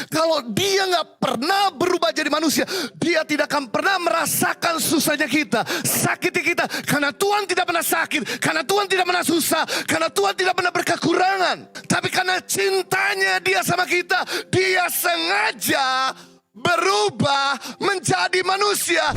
Kalau dia nggak pernah berubah jadi manusia, dia tidak akan pernah merasakan susahnya kita, sakitnya kita. Karena Tuhan tidak pernah sakit, karena Tuhan tidak pernah susah, karena Tuhan tidak pernah berkekurangan. Tapi karena cintanya dia sama kita, dia sengaja berubah menjadi manusia.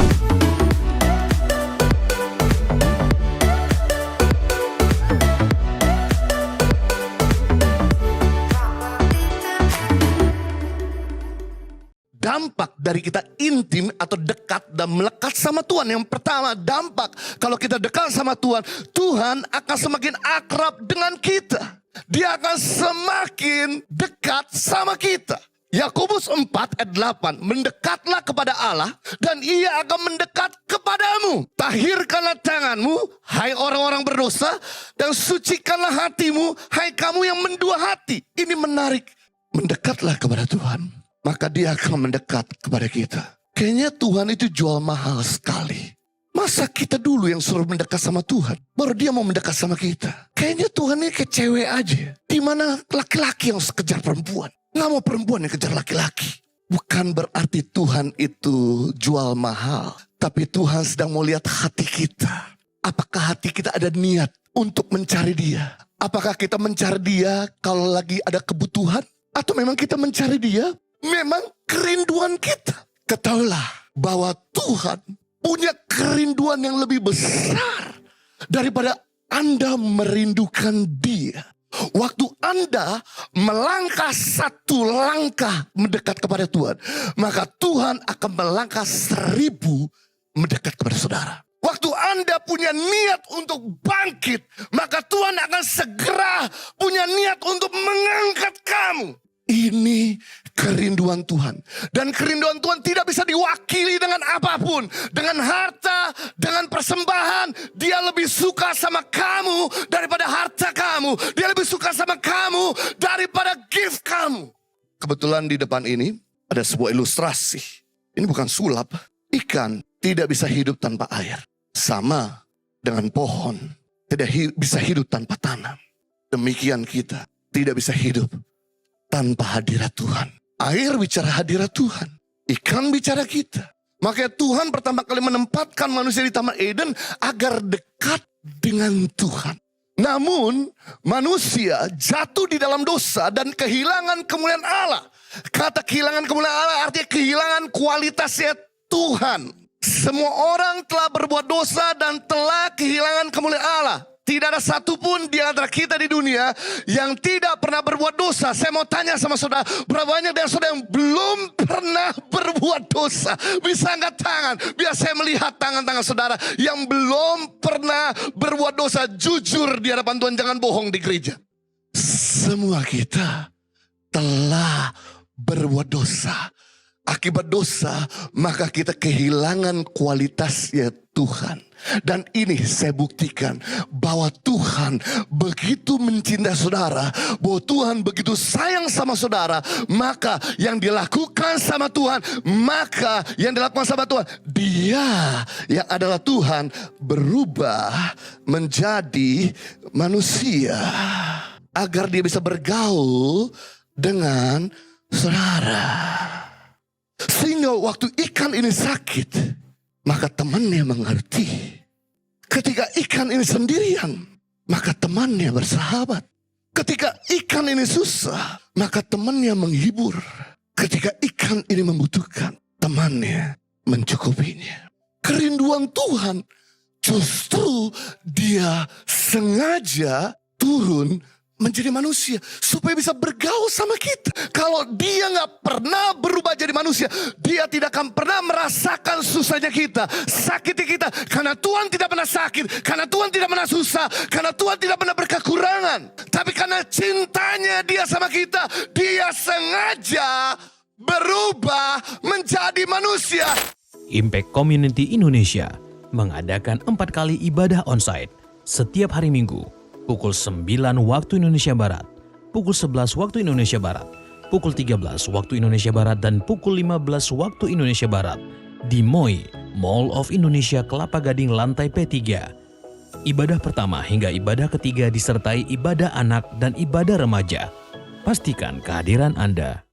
Dampak dari kita intim atau dekat dan melekat sama Tuhan. Yang pertama, dampak kalau kita dekat sama Tuhan, Tuhan akan semakin akrab dengan kita. Dia akan semakin dekat sama kita. Yakobus 4 ayat 8, mendekatlah kepada Allah dan ia akan mendekat kepadamu. Tahirkanlah tanganmu, hai orang-orang berdosa, dan sucikanlah hatimu, hai kamu yang mendua hati. Ini menarik, mendekatlah kepada Tuhan, maka dia akan mendekat kepada kita. Kayaknya Tuhan itu jual mahal sekali. Masa kita dulu yang suruh mendekat sama Tuhan, baru dia mau mendekat sama kita? Kayaknya Tuhan ini kayak cewek aja. Dimana laki-laki yang kejar perempuan, nggak mau perempuan yang kejar laki-laki. Bukan berarti Tuhan itu jual mahal, tapi Tuhan sedang mau lihat hati kita. Apakah hati kita ada niat untuk mencari dia? Apakah kita mencari dia kalau lagi ada kebutuhan? Atau memang kita mencari dia memang kerinduan kita? Ketahuilah bahwa Tuhan punya kerinduan yang lebih besar daripada Anda merindukan dia. Waktu Anda melangkah satu langkah mendekat kepada Tuhan, maka Tuhan akan melangkah 1000 mendekat kepada saudara. Waktu Anda punya niat untuk bangkit, maka Tuhan akan segera punya niat untuk mengangkat kamu. Ini kerinduan Tuhan. Dan kerinduan Tuhan tidak bisa diwakili dengan apapun. Dengan harta, dengan persembahan. Dia lebih suka sama kamu daripada harta kamu. Dia lebih suka sama kamu daripada gift kamu. Kebetulan di depan ini ada sebuah ilustrasi. Ini bukan sulap. Ikan tidak bisa hidup tanpa air. Sama dengan pohon tidak bisa hidup tanpa tanam. Demikian kita tidak bisa hidup tanpa hadirat Tuhan. Air bicara hadirat Tuhan. Ikan bicara kita. Makanya Tuhan pertama kali menempatkan manusia di Taman Eden agar dekat dengan Tuhan. Namun manusia jatuh di dalam dosa dan kehilangan kemuliaan Allah. Kata kehilangan kemuliaan Allah artinya kehilangan kualitasnya Tuhan. Semua orang telah berbuat dosa dan telah kehilangan kemuliaan Allah. Tidak ada satupun di antara kita di dunia yang tidak pernah berbuat dosa. Saya mau tanya sama saudara, berapa banyak dari saudara yang belum pernah berbuat dosa? Bisa angkat tangan, biar saya melihat tangan-tangan saudara yang belum pernah berbuat dosa. Jujur di hadapan Tuhan, jangan bohong di gereja. Semua kita telah berbuat dosa. Akibat dosa, maka kita kehilangan kualitasnya Tuhan. Dan ini saya buktikan bahwa Tuhan begitu mencintai saudara, bahwa Tuhan begitu sayang sama saudara, maka yang dilakukan sama Tuhan, maka yang dilakukan sama Tuhan, Dia yang adalah Tuhan berubah menjadi manusia agar dia bisa bergaul dengan saudara. Sehingga waktu ikan ini sakit, maka temannya mengerti. Ketika ikan ini sendirian, maka temannya bersahabat. Ketika ikan ini susah, maka temannya menghibur. Ketika ikan ini membutuhkan, temannya mencukupinya. Kerinduan Tuhan justru dia sengaja turun menjadi manusia supaya bisa bergaul sama kita. Kalau dia nggak pernah berubah jadi manusia, dia tidak akan pernah merasakan susahnya kita, sakitnya kita. Karena Tuhan tidak pernah sakit, karena Tuhan tidak pernah susah, karena Tuhan tidak pernah berkekurangan. Tapi karena cintanya dia sama kita, dia sengaja berubah menjadi manusia. Impact Community Indonesia mengadakan 4 kali ibadah onsite setiap hari Minggu. Pukul 9 waktu Indonesia Barat, pukul 11 waktu Indonesia Barat, pukul 13 waktu Indonesia Barat, dan pukul 15 waktu Indonesia Barat di MOI, Mall of Indonesia Kelapa Gading lantai P3. Ibadah pertama hingga ibadah ketiga disertai ibadah anak dan ibadah remaja. Pastikan kehadiran Anda.